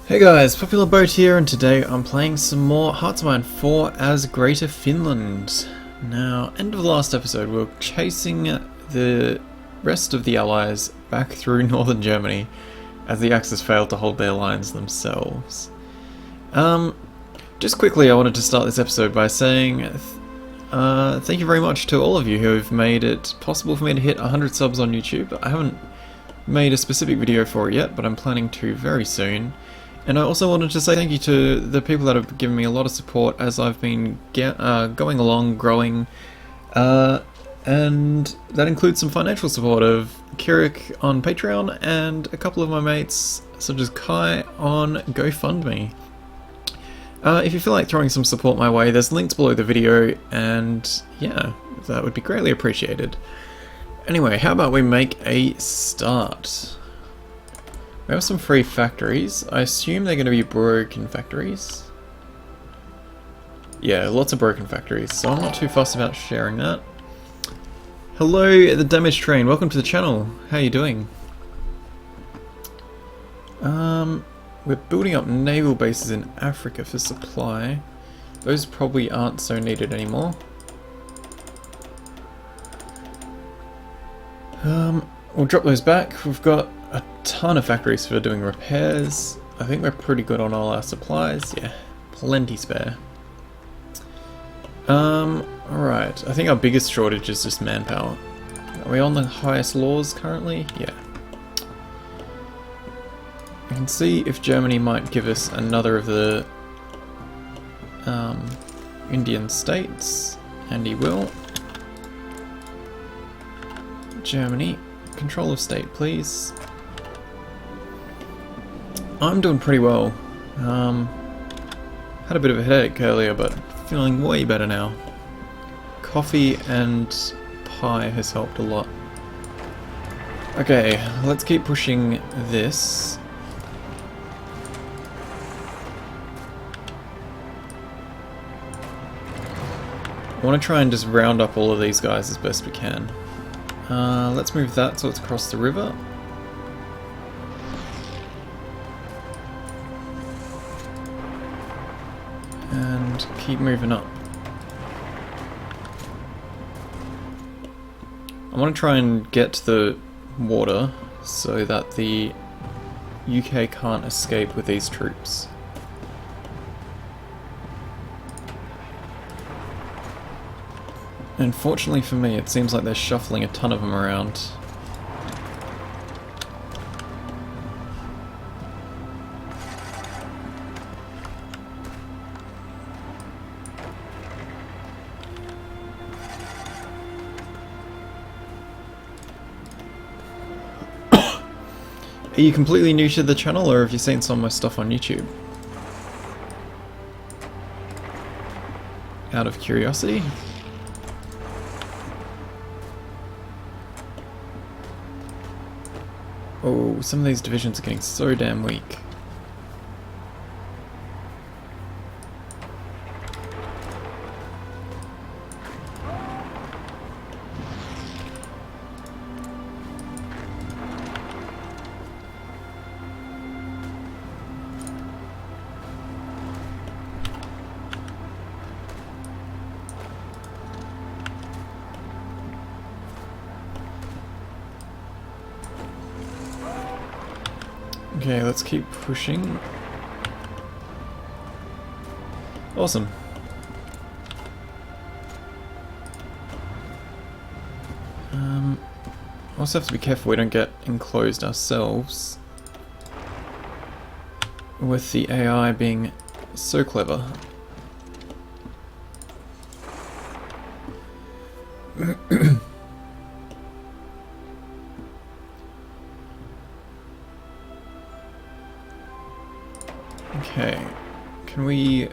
Hey guys, Popular Boat here, and today I'm playing some more Hearts of Iron 4 as Greater Finland. Now, end of the last episode, we were chasing the rest of the allies back through northern Germany as the Axis failed to hold their lines themselves. Just quickly, I wanted to start this episode by saying thank you very much to all of you who have made it possible for me to hit 100 subs on YouTube. I haven't made a specific video for it yet, but I'm planning to very soon. And I also wanted to say thank you to the people that have given me a lot of support as I've been going along, growing, and that includes some financial support of Kirik on Patreon and a couple of my mates, such as Kai, on GoFundMe. If you feel like throwing some support my way, there's links below the video, and yeah, that would be greatly appreciated. Anyway, how about we make a start? We have some free factories. I assume they're going to be broken factories. Yeah, lots of broken factories, so I'm not too fussed about sharing that. Hello, the damaged train. Welcome to the channel. How are you doing? We're building up naval bases in Africa for supply. Those probably aren't so needed anymore. We'll drop those back. We've got a ton of factories for doing repairs. I think we're pretty good on all our supplies. Yeah, plenty spare. Alright. I think our biggest shortage is just manpower. Are we on the highest laws currently? Yeah. We can see if Germany might give us another of the Indian states, and he will. Germany, control of state, please. I'm doing pretty well. Had a bit of a headache earlier, but feeling way better now. Coffee and pie has helped a lot. Okay, let's keep pushing this. I want to try and just round up all of these guys as best we can. Let's move that so it's across the river. And keep moving up. I want to try and get to the water so that the UK can't escape with these troops. Unfortunately for me, it seems like they're shuffling a ton of them around. Are you completely new to the channel, or have you seen some of my stuff on YouTube? Out of curiosity? Oh, some of these divisions are getting so damn weak. Okay, let's keep pushing. Awesome. Also have to be careful we don't get enclosed ourselves with the AI being so clever. Okay, can we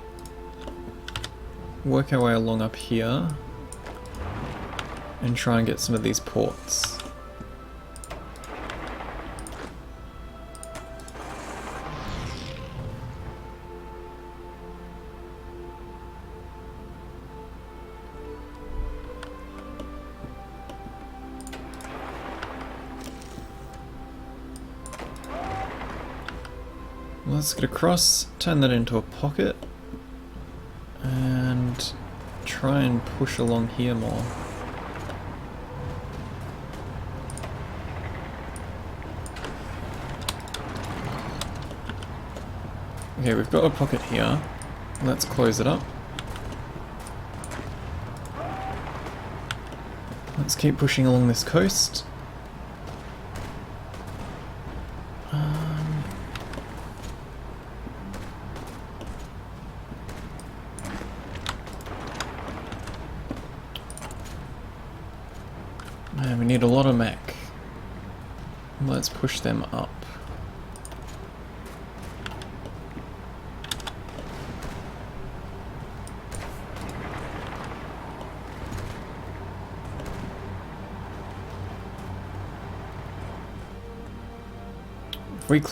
work our way along up here and try and get some of these ports? Let's get across, turn that into a pocket, and try and push along here more. Okay, we've got a pocket here. Let's close it up. Let's keep pushing along this coast. Man, we need a lot of mech. Let's push them up.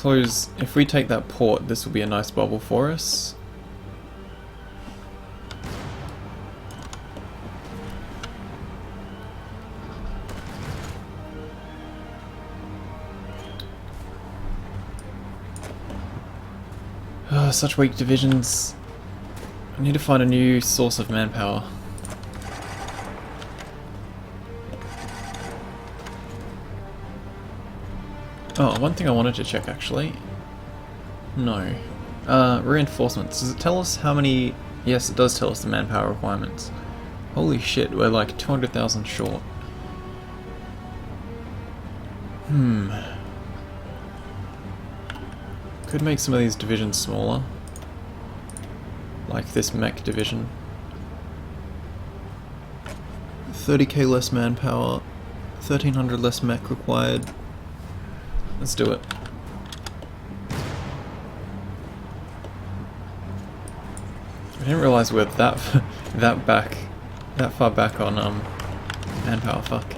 If we take that port, this will be a nice bubble for us. Oh, such weak divisions. I need to find a new source of manpower. Oh, one thing I wanted to check actually. No. Reinforcements. Does it tell us how many... Yes, it does tell us the manpower requirements. Holy shit, we're like 200,000 short. Could make some of these divisions smaller. Like this mech division. 30k less manpower, 1300 less mech required. Let's do it. I didn't realize we're that far back on manpower. Fuck.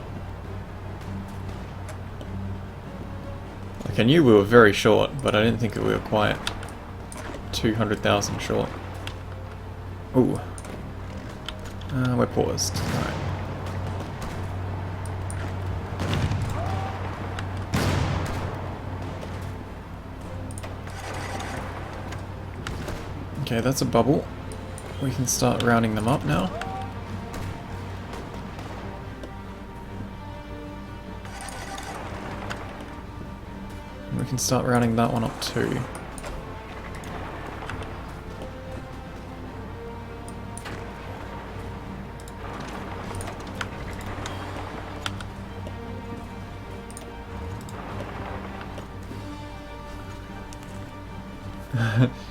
Like I knew we were very short, but I didn't think we were quite 200,000 short. Ooh. We're paused. Alright. Okay, that's a bubble. We can start rounding them up now. And we can start rounding that one up too.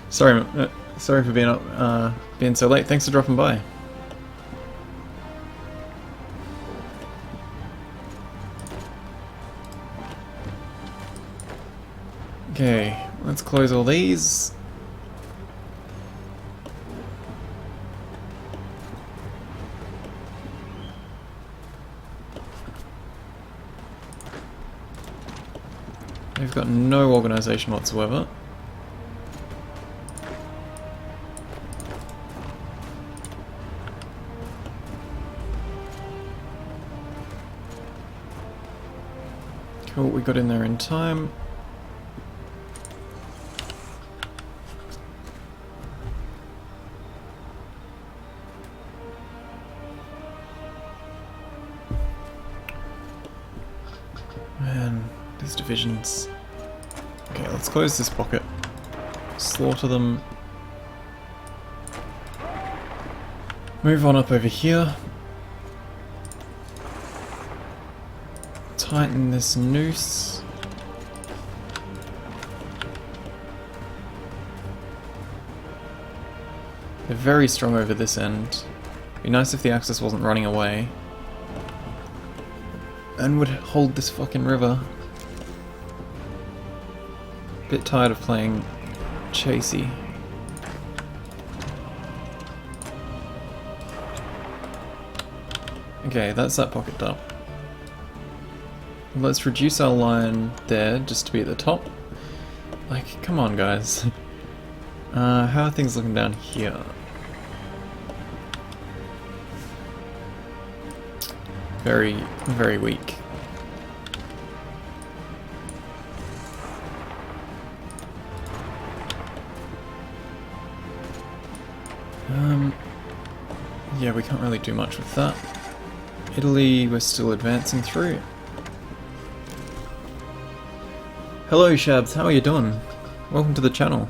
Sorry for being so late. Thanks for dropping by. Okay, let's close all these. They've got no organization whatsoever. Cool, we got in there in time. Man, these divisions. Okay, let's close this pocket. Slaughter them. Move on up over here. Tighten this noose. They're very strong over this end. Be nice if the Axis wasn't running away. And would hold this fucking river. Bit tired of playing chasey. Okay, that's that pocket up. Let's reduce our line there, just to be at the top. Like, come on guys. How are things looking down here? Very, very weak. Yeah, we can't really do much with that. Italy, we're still advancing through. Hello Shabs, how are you doing? Welcome to the channel.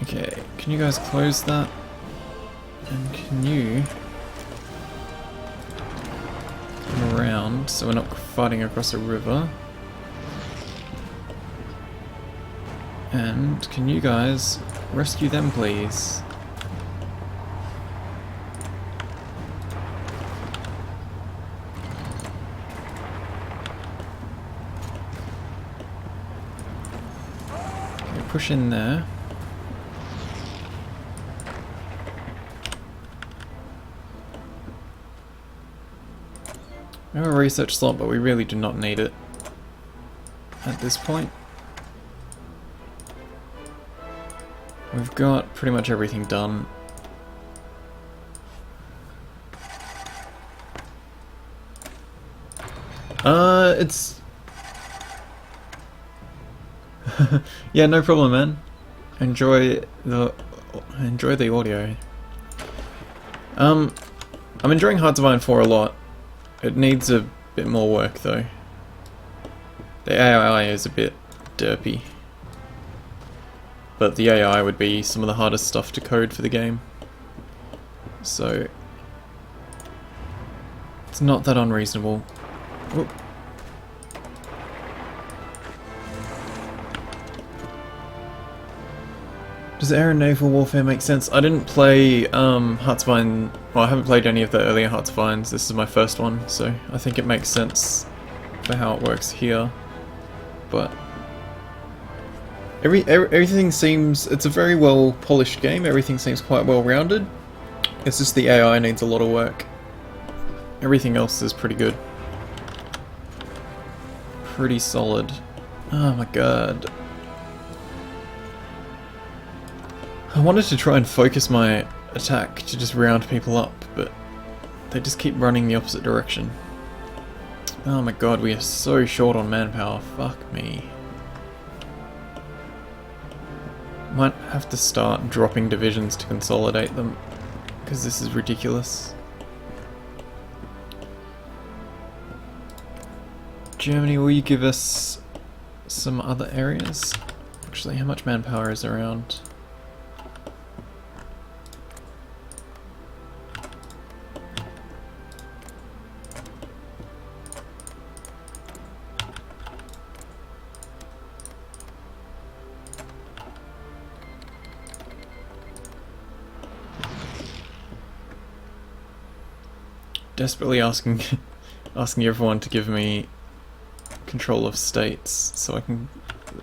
Okay, can you guys close that? And can you come around so we're not fighting across a river? And can you guys rescue them, please? Okay, push in there. We have a research slot, but we really do not need it at this point. We've got pretty much everything done. It's... yeah, no problem, man. Enjoy the audio. I'm enjoying Hearts of Iron 4 a lot. It needs a bit more work though. The AI is a bit derpy. But the AI would be some of the hardest stuff to code for the game. So it's not that unreasonable. Whoop. Does air and naval warfare make sense? I didn't play Hearts of Iron, well, I haven't played any of the earlier Hearts of Irons. This is my first one, so I think it makes sense for how it works here. But everything seems, it's a very well polished game, everything seems quite well rounded. It's just the AI needs a lot of work. Everything else is pretty good. Pretty solid. Oh my god. I wanted to try and focus my attack to just round people up, but they just keep running the opposite direction. Oh my god, we are so short on manpower, fuck me. Might have to start dropping divisions to consolidate them, because this is ridiculous. Germany, will you give us some other areas? Actually, how much manpower is around? Desperately asking everyone to give me control of states so I can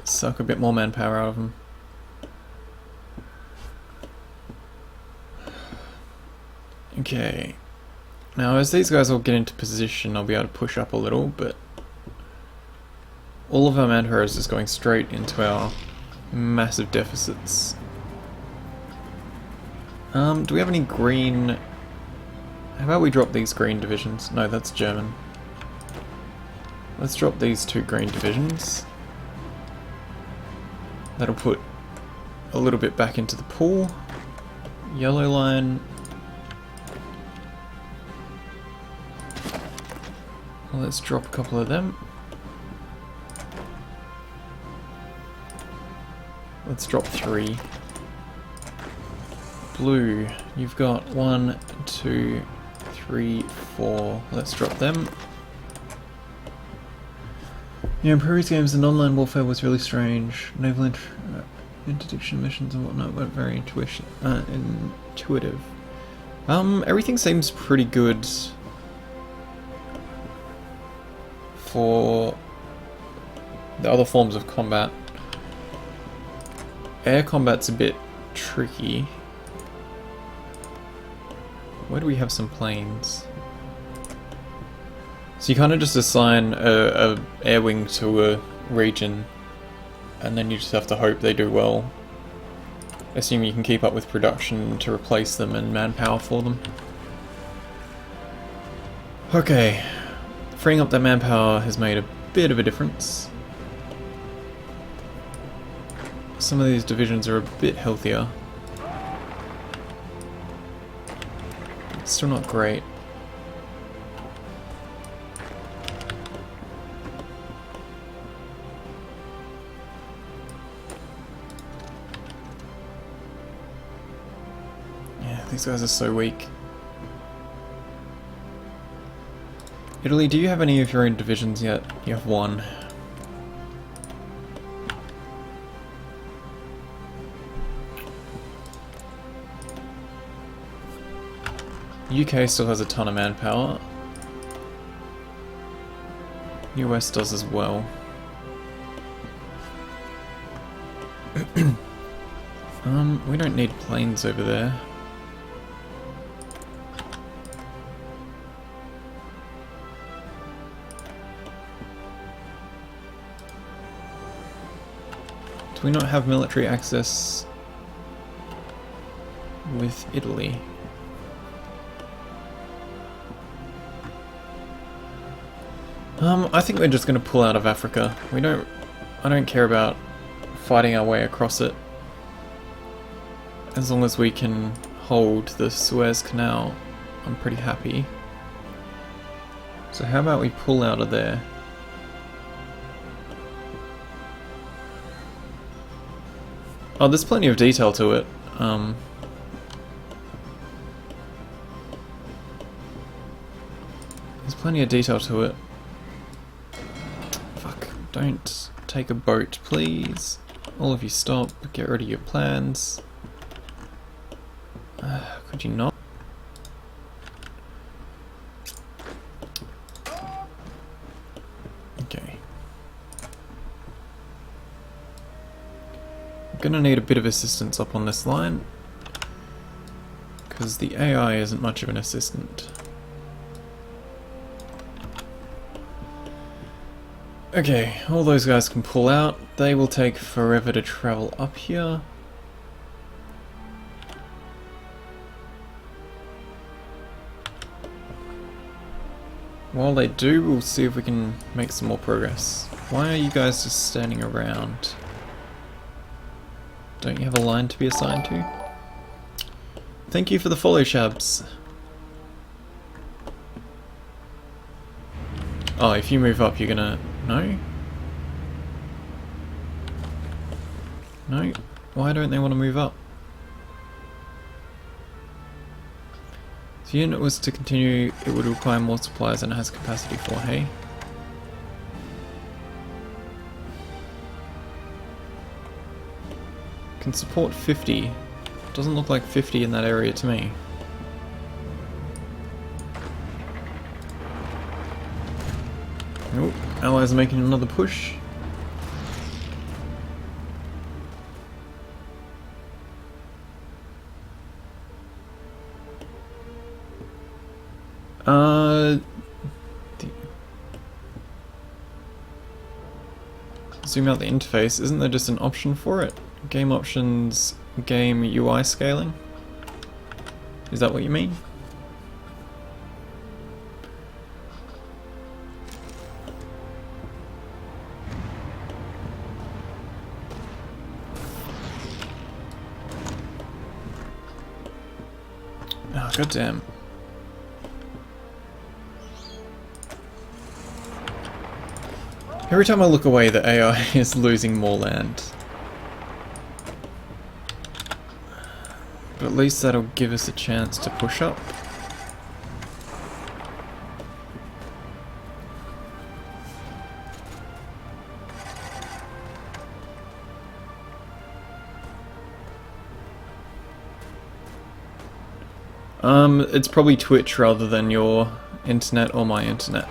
suck a bit more manpower out of them. Okay, now as these guys all get into position I'll be able to push up a little, but all of our manpower is just going straight into our massive deficits. Do we have any green? How about we drop these green divisions? No, that's German. Let's drop these 2 green divisions. That'll put a little bit back into the pool. Yellow line. Let's drop a couple of them. Let's drop 3. Blue, you've got 1, 2, 3, 4. Let's drop them. Yeah, in previous games, the non-land warfare was really strange. Naval interdiction missions and whatnot weren't very intuitive. Everything seems pretty good for the other forms of combat. Air combat's a bit tricky. Where do we have some planes? So you kind of just assign a air wing to a region, and then you just have to hope they do well. Assume you can keep up with production to replace them and manpower for them. Okay, freeing up that manpower has made a bit of a difference. Some of these divisions are a bit healthier. Still not great. Yeah, these guys are so weak. Italy, do you have any of your own divisions yet? You have one. UK still has a ton of manpower. US does as well. We don't need planes over there. Do we not have military access with Italy? I think we're just going to pull out of Africa. I don't care about fighting our way across it. As long as we can hold the Suez Canal, I'm pretty happy. So how about we pull out of there? Oh, there's plenty of detail to it. There's plenty of detail to it. Fuck, don't take a boat, please. All of you stop, get rid of your plans. Could you not? Okay. I'm gonna need a bit of assistance up on this line, because the AI isn't much of an assistant. Okay, all those guys can pull out. They will take forever to travel up here. While they do, we'll see if we can make some more progress. Why are you guys just standing around? Don't you have a line to be assigned to? Thank you for the follow, Shabs. Oh, if you move up, you're gonna... No? No? Why don't they want to move up? If the unit was to continue, it would require more supplies than it has capacity for, hey? Can support 50. Doesn't look like 50 in that area to me. Oh, allies are making another push. Zoom out the interface. Isn't there just an option for it? Game options, game UI scaling? Is that what you mean? Oh, goddamn. Every time I look away, the AI is losing more land. But at least that'll give us a chance to push up. It's probably Twitch rather than your internet or my internet.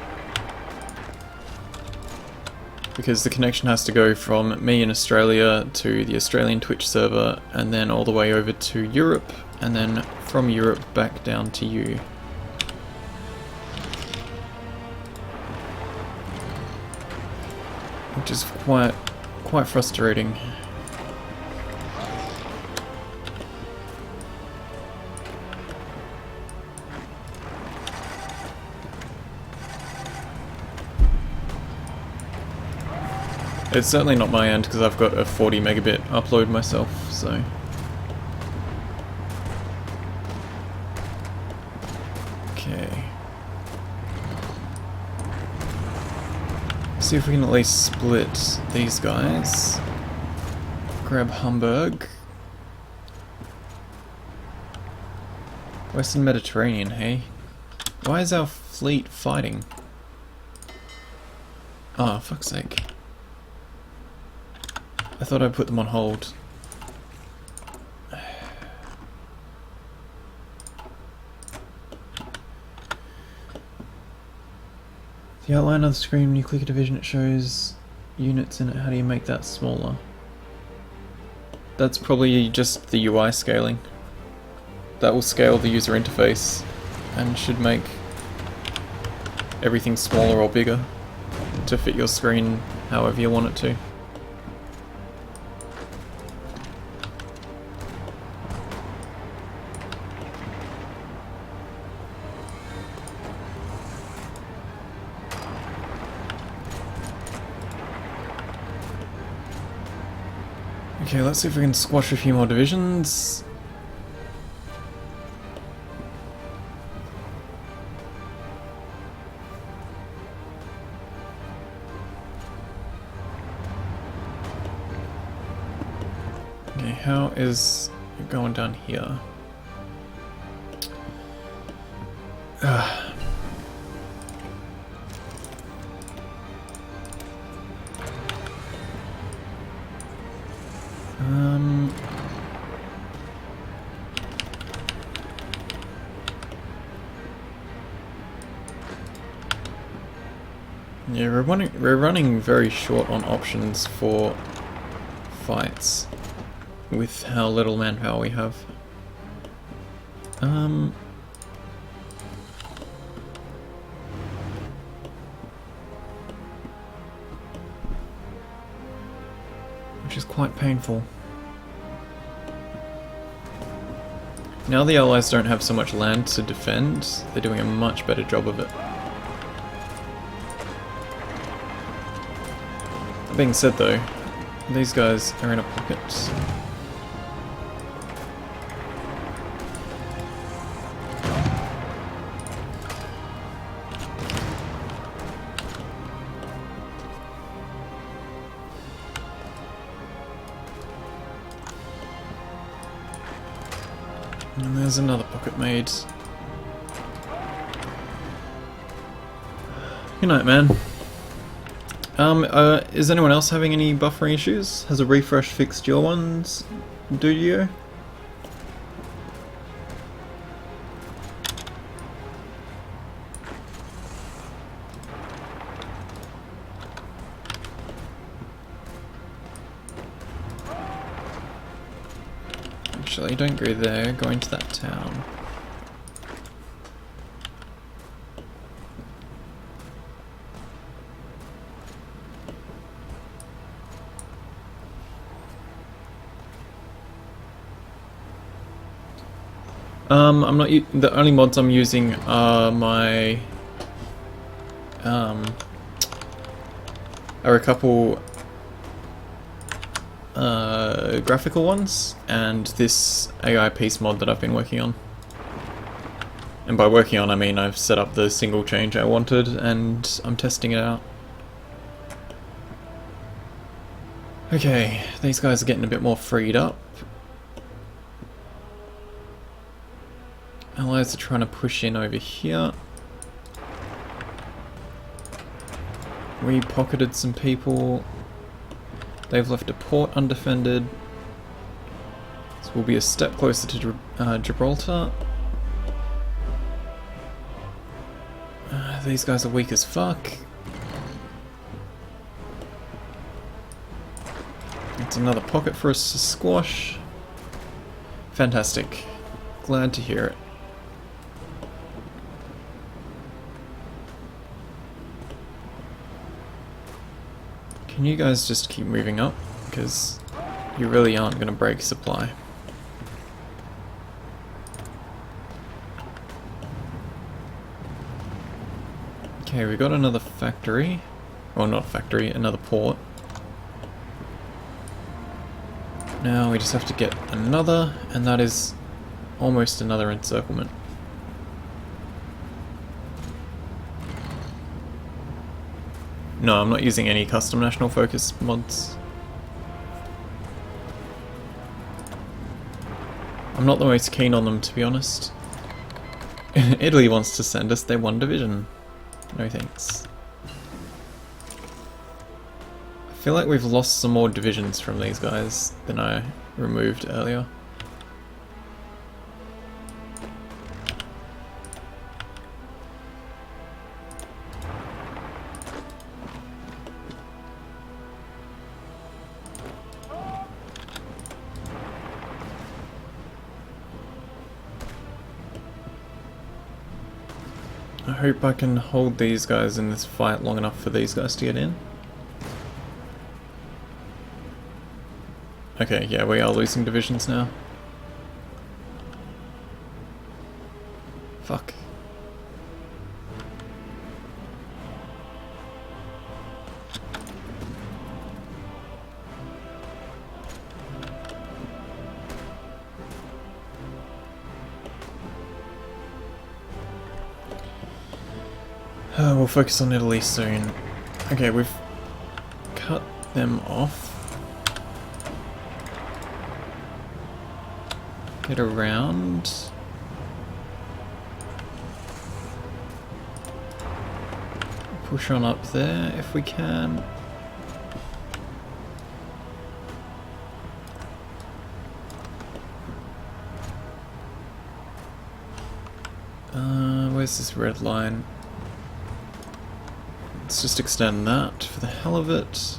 Because the connection has to go from me in Australia to the Australian Twitch server and then all the way over to Europe and then from Europe back down to you. Which is quite frustrating. It's certainly not my end because I've got a 40 megabit upload myself, so... Okay. See if we can at least split these guys. Grab Hamburg. Western Mediterranean, hey? Why is our fleet fighting? Oh, fuck's sake. I thought I'd put them on hold. The outline of the screen, when you click a division, it shows units in it. How do you make that smaller? That's probably just the UI scaling. That will scale the user interface and should make everything smaller or bigger to fit your screen however you want it to. Okay, let's see if we can squash a few more divisions. Okay, how is it going down here? Yeah, we're running very short on options for fights with how little manpower we have. Which is quite painful. Now the Allies don't have so much land to defend, they're doing a much better job of it. That being said though, these guys are in a pocket. And there's another pocket made. Good night, man. Is anyone else having any buffering issues? Has a refresh fixed your ones, Dudio? Actually, don't go there, go into that town. I'm not the only mods I'm using are my are a couple graphical ones and this AI piece mod that I've been working on. And by working on I mean I've set up the single change I wanted and I'm testing it out. Okay, these guys are getting a bit more freed up. Allies are trying to push in over here. We pocketed some people. They've left a port undefended. So we'll be a step closer to Gibraltar. These guys are weak as fuck. It's another pocket for us to squash. Fantastic. Glad to hear it. Can you guys just keep moving up? Because you really aren't going to break supply. Okay, we got another factory. Well, not factory, another port. Now we just have to get another, and that is almost another encirclement. No, I'm not using any custom national focus mods. I'm not the most keen on them, to be honest. Italy wants to send us their one division. No thanks. I feel like we've lost some more divisions from these guys than I removed earlier. I hope I can hold these guys in this fight long enough for these guys to get in. Okay, yeah, we are losing divisions now. Fuck. We'll focus on Italy soon. Okay, we've cut them off. Get around. Push on up there if we can. Where's this red line? Let's just extend that for the hell of it.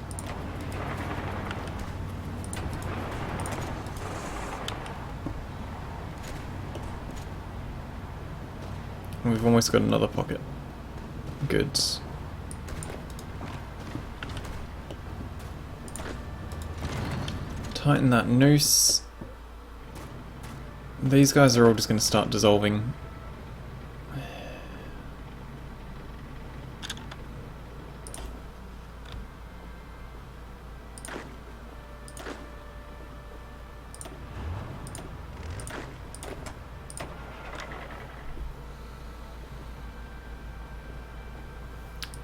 We've almost got another pocket. Good. Tighten that noose. These guys are all just going to start dissolving.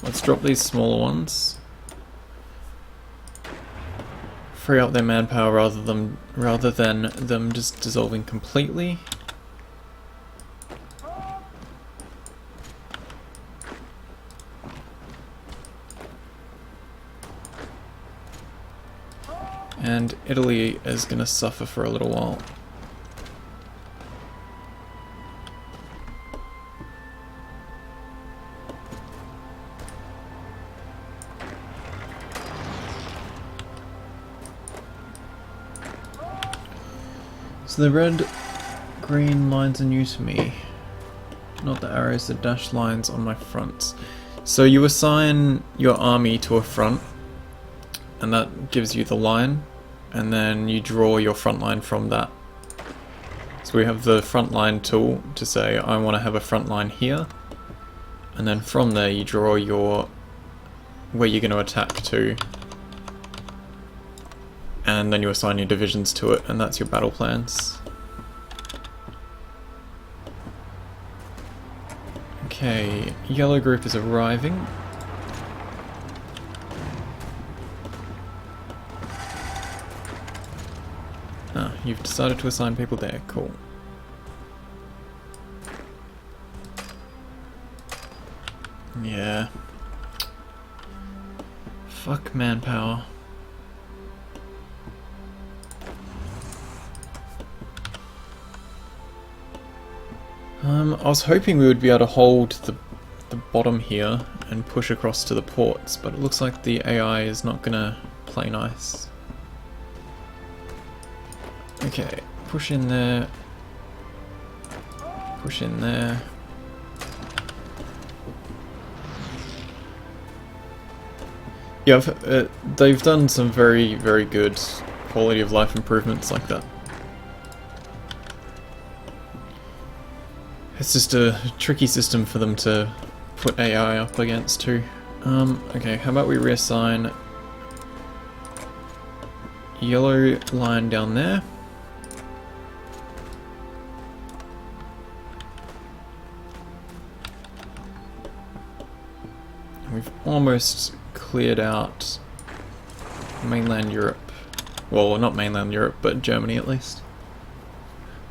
Let's drop these smaller ones. Free up their manpower rather than them just dissolving completely. And Italy is going to suffer for a little while. So the red-green lines are new to me. Not the arrows, the dashed lines on my fronts. So you assign your army to a front, and that gives you the line, and then you draw your front line from that. So we have the front line tool to say I want to have a front line here, and then from there you draw your where you're going to attack to, and then you assign your divisions to it, and that's your battle plans. Okay, yellow group is arriving. Ah, you've decided to assign people there, cool. Yeah. Fuck manpower. I was hoping we would be able to hold the bottom here and push across to the ports, but it looks like the AI is not gonna play nice. Okay, push in there. Push in there. Yeah, they've done some very, very good quality of life improvements like that. It's just a tricky system for them to put AI up against too. Okay, how about we reassign yellow line down there. We've almost cleared out mainland Europe. Well, not mainland Europe, but Germany at least.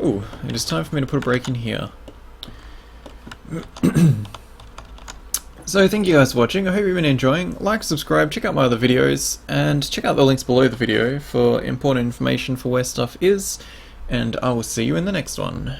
Ooh, it is time for me to put a break in here. So thank you guys for watching, I hope you've been enjoying. Like, subscribe, check out my other videos, and check out the links below the video for important information for where stuff is, and I will see you in the next one.